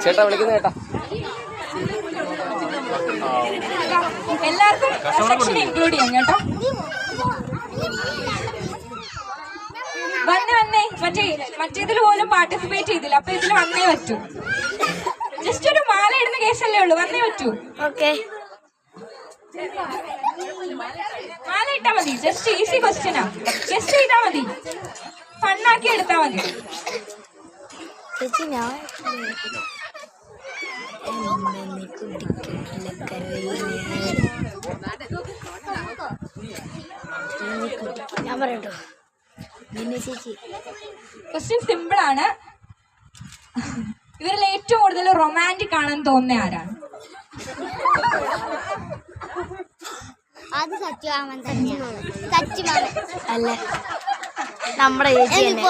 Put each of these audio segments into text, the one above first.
ചേട്ടാ വിളിക്കുന്ന ചേട്ടാ. എല്ലാവർക്കും സെക്ഷൻ ഇൻക്ലൂഡ് ചെയ്യാം കേട്ടോ. വന്നേ മറ്റേതിൽ പോലും പാർട്ടിസിപ്പേറ്റ് ചെയ്തില്ല, അപ്പൊ ഇതിൽ വന്നേ പറ്റൂ. ജസ്റ്റ് ഒരു മാല ഇടുന്ന കേസല്ലേ ഉള്ളൂ, വന്നേ പറ്റൂ. ഓക്കെ, മാല ഇട്ടാ മതി. ജസ്റ്റ് ഈസി ക്വസ്റ്റ്യനാ, ജസ്റ്റ് ചെയ്താ മതി, ഫണ്ണാക്കി എടുത്താ മതി. ചേച്ചി ഞാൻ പറയട്ടോ. ചേച്ചി ക്വസ്റ്റ്യൻ സിമ്പിൾ ആണ്. ഇവരിൽ ഏറ്റവും കൂടുതൽ റൊമാൻറ്റിക് ആണെന്ന് തോന്നുന്ന ആരാണ്? അത് സത്യമാമൻ തന്നെയാണ്. സത്യമാമൻ അല്ല, നമ്മുടെ ചേച്ചി തന്നെ.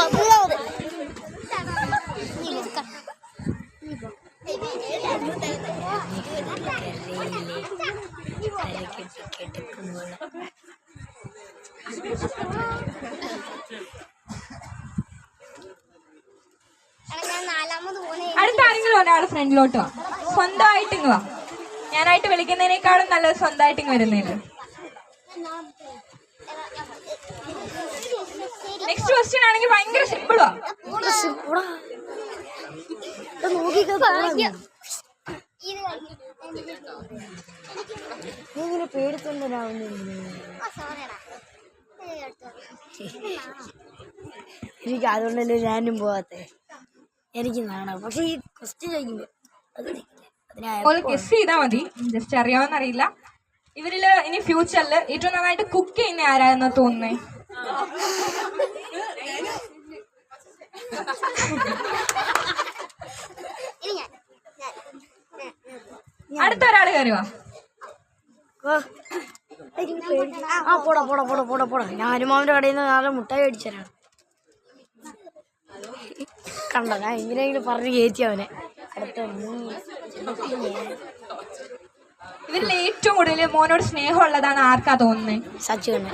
അടുത്ത ആരെങ്കിലും ഒരാൾ ഫ്രണ്ടിലോട്ട് വാ, സ്വന്തമായിട്ട് ഇങ്ങ് വാ. ഞാനായിട്ട് വിളിക്കുന്നതിനേക്കാളും നല്ലത് സ്വന്തമായിട്ട് ഇങ്ങ് വരുന്നില്ല. നെക്സ്റ്റ് ക്വസ്റ്റ്യൻ ആണെങ്കിൽ ഭയങ്കര സിമ്പിളാ. ഇങ്ങനെ പേടിത്തൊണ്ടനാവുന്നു. എനിക്ക് അതുകൊണ്ടല്ലേ ഞാനും പോവാത്തെ. എനിക്ക് നാണോ. പക്ഷെ ഈ ക്വസ്റ്റ്യൻ ചോദിക്കുമ്പോ ഗസ് ചെയ്താ മതി, ജസ്റ്റ് അറിയാമെന്നറിയില്ല. ഇവരില് ഇനി ഫ്യൂച്ചറിൽ ഏറ്റവും നന്നായിട്ട് കുക്ക് ചെയ്യുന്ന ആരായെന്ന് തോന്നുന്നേ? അടുത്ത ഒരാള് കയറുവാ. പോടാ പോടാ പോടാ പോടാ പോടാ. ഞാൻ ഹനുമാവിന്റെ കടയിൽ നിന്ന് നാളെ മുട്ടായി മേടിച്ചതാണ്. കണ്ടോ, ഞാൻ എങ്ങനെയെങ്കിലും പറഞ്ഞ് കയറ്റി അവനെ. അടുത്ത ഇവരിൽ ഏറ്റവും കൂടുതൽ മോനോട് സ്നേഹം ഉള്ളതാണ് ആർക്കാ തോന്നുന്നത്? സച്ചു തന്നെ.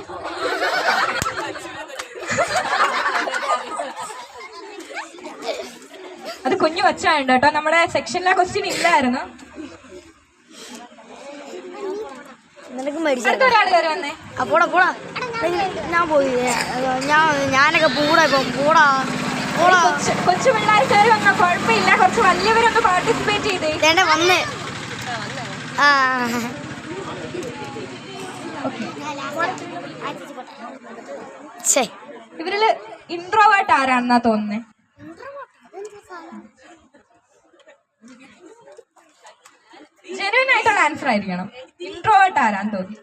അത് കുഞ്ഞു വച്ചായുണ്ട് കേട്ടോ. നമ്മുടെ സെക്ഷനിലെ ക്വസ്റ്റ്യൻ ഇല്ലായിരുന്നു. അടുത്ത ഒരാൾ കയറി വന്നേ. പോടാ പോടാ. ഞാൻ പോയി. ഞാനൊക്കെ പൂടാ ഇപ്പം. പോടാ പോടാ. കൊച്ചു പിള്ളേർ കയറി വന്നോ, കുഴപ്പമില്ല. കുറച്ച് വലിയവരൊന്ന് പാർട്ടിസിപ്പേറ്റ് ചെയ്തേ. വന്ന് ഇവരില് ഇൻട്രോവേർട്ട് ആരാണെന്നാ തോന്നുന്നേ? ജെന്യുവൻ ആയിട്ടുള്ള ആൻസർ ആയിരിക്കണം. ഇൻട്രോവേർട്ട് ആരാന്ന് തോന്നി?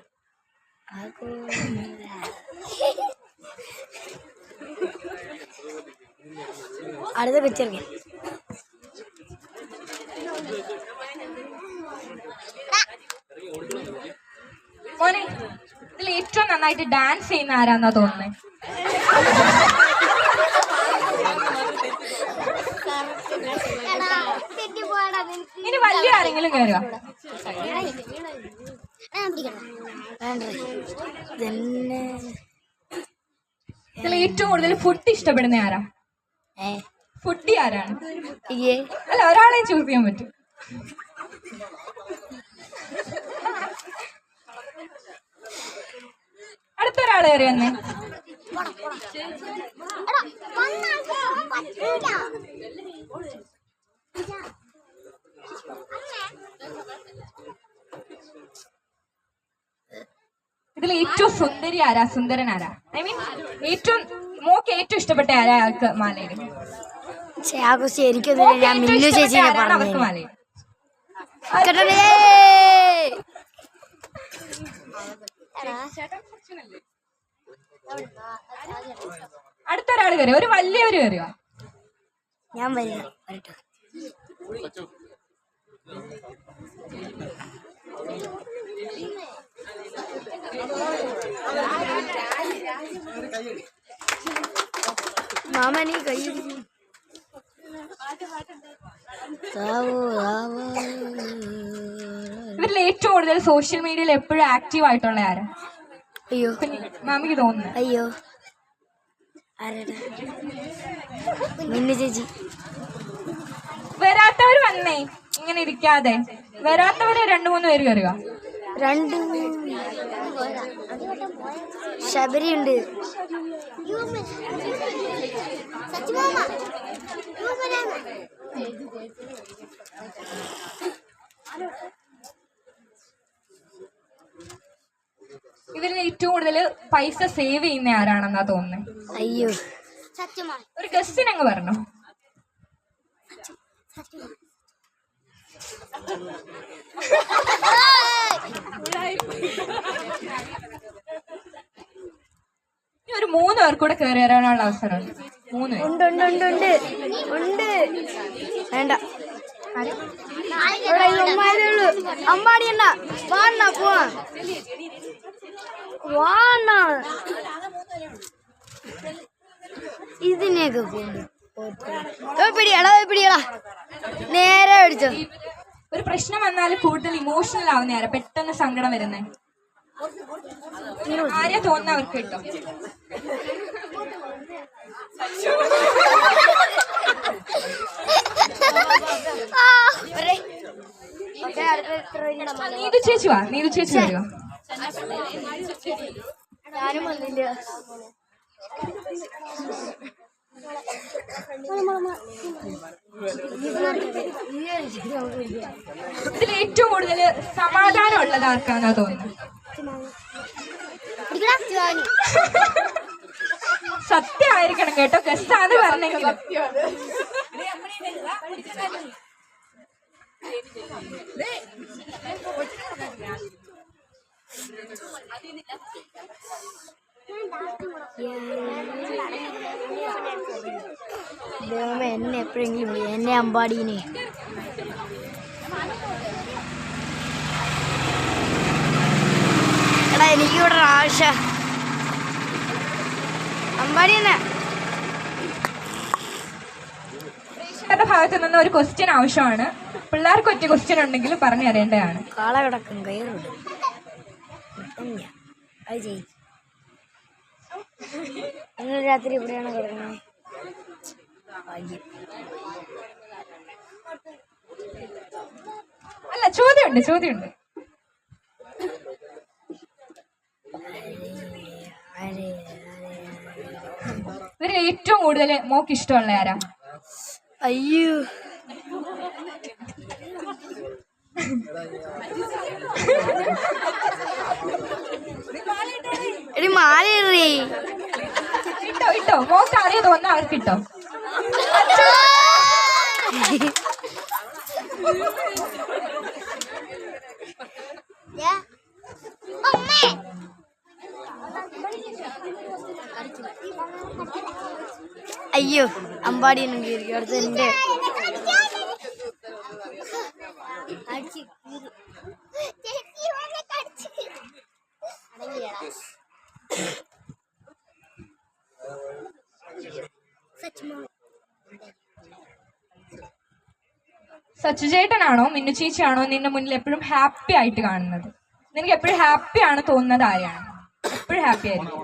അടുത്ത പിക്ചർ മോനെ, ഇതിൽ ഏറ്റവും നന്നായിട്ട് ഡാൻസ് ചെയ്യുന്ന ആരാന്നാ തോന്നുന്നേ? ഇനി വലിയ ആരെങ്കിലും കയറുക. ഇതിൽ ഏറ്റവും കൂടുതൽ ഫുഡ് ഇഷ്ടപ്പെടുന്ന ആരാ? ഫുഡി ആരാണ്? അല്ല, ഒരാളെ ചൂസ് ചെയ്യാൻ പറ്റും. അടുത്തൊരാള് കയറി വന്നേ. ഇതിൽ ഏറ്റവും സുന്ദരി ആരാ? സുന്ദരൻ ആരാ? ഐ മീൻ ഏറ്റവും മോക്ക് ഏറ്റവും ഇഷ്ടപ്പെട്ട ആരാ ആൾക്ക് മാലയില്? അവർക്ക് മാലയിൽ അടുത്തൊരാള് കയറി, ഒരു വലിയവര് കയറിയോ? ഞാൻ വരട്ടെ. മാമ നീ കൈ ഇവരിൽ ഏറ്റവും കൂടുതൽ സോഷ്യൽ മീഡിയയിൽ എപ്പോഴും ആക്റ്റീവ് ആയിട്ടുള്ള ആരാ? അയ്യോ മാമിക്ക് തോന്നുന്നു. അയ്യോ മിന്നു ചേച്ചി. വരാത്തവർ വന്നേ, ഇങ്ങനെ ഇരിക്കാതെ. വരാത്തവരെ 2-3 പേര് കയറുക. ശബരി ഉണ്ട്. ഇതിൽ ഏറ്റവും കൂടുതൽ പൈസ സേവ് ചെയ്യുന്ന ആരാണെന്നാ തോന്നുന്നത്? അയ്യോ, ഒരു ഗസ്റ്റിന് അങ്ങ് പറഞ്ഞോ. ഇനി ഒരു 3 പേർ കൂടെ കയറി വരാനുള്ള അവസരമുണ്ട്. 3 പേര്. ഉണ്ട്. വേണ്ട, അമ്പാടി എന്നാ വാണ പോവാ. ഇതിനെയൊക്കെ പിടിയടാ നേരെ പിടിച്ചോ. ഒരു പ്രശ്നം വന്നാൽ കൂടുതൽ ഇമോഷണൽ ആവുന്ന ആരാ? പെട്ടെന്ന് സങ്കടം വരുന്നേ ആരെയാ തോന്നുന്ന അവർക്ക് കിട്ടും? നീതു ചേച്ചി വാ, നീതു ചേച്ചി വരുക. ഞാനും വന്നില്ല. ഇതിൽ ഏറ്റവും കൂടുതൽ സമാധാനം ഉള്ളത് ആർക്കാന്നാ തോന്നുന്നത്? സത്യമായിരിക്കണം കേട്ടോ, ഗസ്റ്റാന്ന് പറഞ്ഞെങ്കിൽ. എന്നെ എപ്പോഴെങ്കിലും എന്നെ അമ്പാടീനെ. എടാ എനിക്കിവിടെ ആവശ്യം അമ്പാടി തന്നെ. ഭാഗത്ത് നിന്ന് ഒരു ക്വസ്റ്റ്യൻ ആവശ്യമാണ്. പിള്ളേർക്ക് ഒറ്റ ക്വസ്റ്റ്യൻ ഉണ്ടെങ്കിൽ പറഞ്ഞു തരേണ്ടതാണ്. കാള കിടക്കും കയറുണ്ട്. അത് ചെയ്യും. നിങ്ങൾ രാത്രി ഇവിടെയാണ് കിടക്കുന്നത്. അല്ല, ചോദ്യമുണ്ട്. ഇവരിൽ ഏറ്റവും കൂടുതൽ മോക്ക് ഇഷ്ടമുള്ള ആരാ? അയ്യോ, എടി മാലേ ഇട്ടോ മോക്ക് ആരെയാ തോന്നുന്ന അവർക്ക് ഇട്ടോ. അയ്യോ, അമ്പാടിയൊന്നും കയറി അടുത്ത് എന്റെ സച്ചു ചേട്ടനാണോ മിന്നു ചേച്ചിയാണോ നിന്റെ മുന്നിൽ എപ്പോഴും ഹാപ്പി ആയിട്ട് കാണുന്നത്? നിനക്ക് എപ്പോഴും ഹാപ്പി ആണ് തോന്നുന്നത് ആരെയാണ്? എപ്പോഴും ഹാപ്പി ആയിരിക്കും.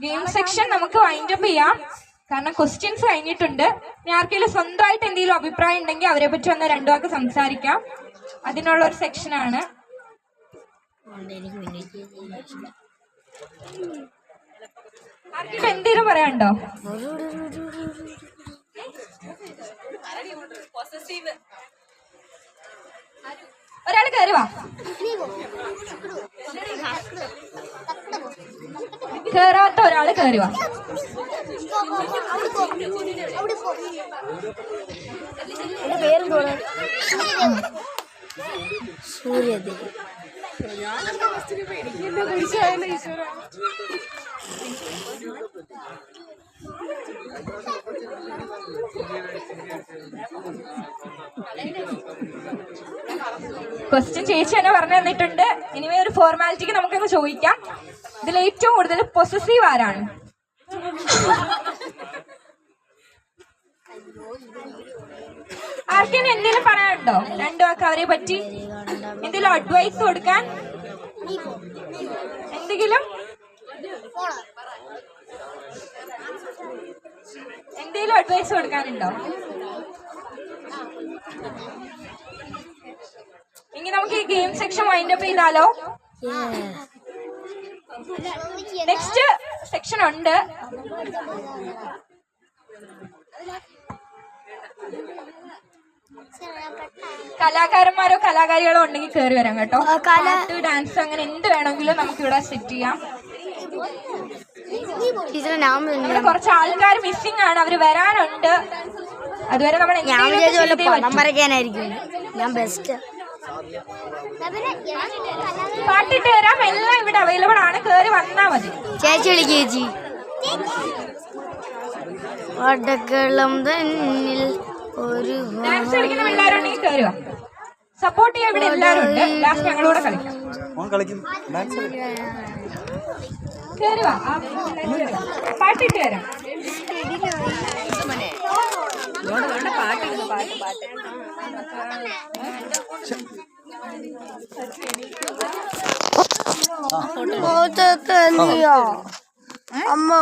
ഗെയിം സെക്ഷൻ നമുക്ക് വൈൻഡ് അപ്പ് ചെയ്യാം, കാരണം ക്വസ്റ്റ്യൻസ് കഴിഞ്ഞിട്ടുണ്ട്. ഇനി ആർക്കെങ്കിലും സ്വന്തമായിട്ട് എന്തെങ്കിലും അഭിപ്രായം ഉണ്ടെങ്കിൽ അവരെ പറ്റി ഒന്ന് 2 വാക്ക് സംസാരിക്കാം. അതിനുള്ള ഒരു സെക്ഷനാണ്. ആർക്കെങ്കിലും എന്തെങ്കിലും പറയാനുണ്ടോ? ഒരാൾ കയറി വാ. കേറാത്ത ഒരാള് കയറി വാ. പേരെന്തോടെ? സൂര്യദേവ്. ക്വസ്റ്റ്യൻ ചേച്ചി തന്നെ പറഞ്ഞു തന്നിട്ടുണ്ട്. ഇനിമേ ഒരു ഫോർമാലിറ്റിക്ക് നമുക്കൊന്ന് ചോദിക്കാം. ഇതിൽ ഏറ്റവും കൂടുതൽ പൊസസീവ് ആരാണ്? ആർക്കെങ്കിലും എന്തെങ്കിലും പറയാനുണ്ടോ? രണ്ടു വാക്ക് അവരെ പറ്റി എന്തെങ്കിലും അഡ്വൈസ് കൊടുക്കാൻ? എന്തെങ്കിലും അഡ്വൈസ് കൊടുക്കാനുണ്ടോ? ഇനി നമുക്ക് ഈ ഗെയിം സെക്ഷൻ വൈൻഡപ്പ് ചെയ്താലോ? നെക്സ്റ്റ് സെക്ഷൻ ഉണ്ട്. കലാകാരന്മാരോ കലാകാരികളോ ഉണ്ടെങ്കിൽ കയറി വരാം കേട്ടോ. പാട്ട്, ഡാൻസ് അങ്ങനെ എന്ത് വേണമെങ്കിലും നമുക്ക് ഇവിടെ സെറ്റ് ചെയ്യാം. ഇവിടെ കുറച്ച് ആൾക്കാർ മിസ്സിംഗ് ആണ്, അവര് വരാനുണ്ട്. അതുവരെ നമ്മൾ പാട്ടിട്ട് തരാം. എല്ലാം ഇവിടെ അവൈലബിൾ ആണ്, കയറി വന്നാ മതി. ചേച്ചി വിളിക്കേച്ചി. വടക്കളം തന്നിൽ ഒരു ഡാൻസ് കളിക്കുന്ന പിള്ളേരുണ്ടെങ്കിൽ കയറുക. സപ്പോർട്ട് ചെയ്യാൻ ഇവിടെ എല്ലാവരും ഉണ്ട്. ലാസ്റ്റ് ഞങ്ങളൂടെ കളിക്കാം. കയറുക, പാട്ടിട്ട് തരാം. അമ്മ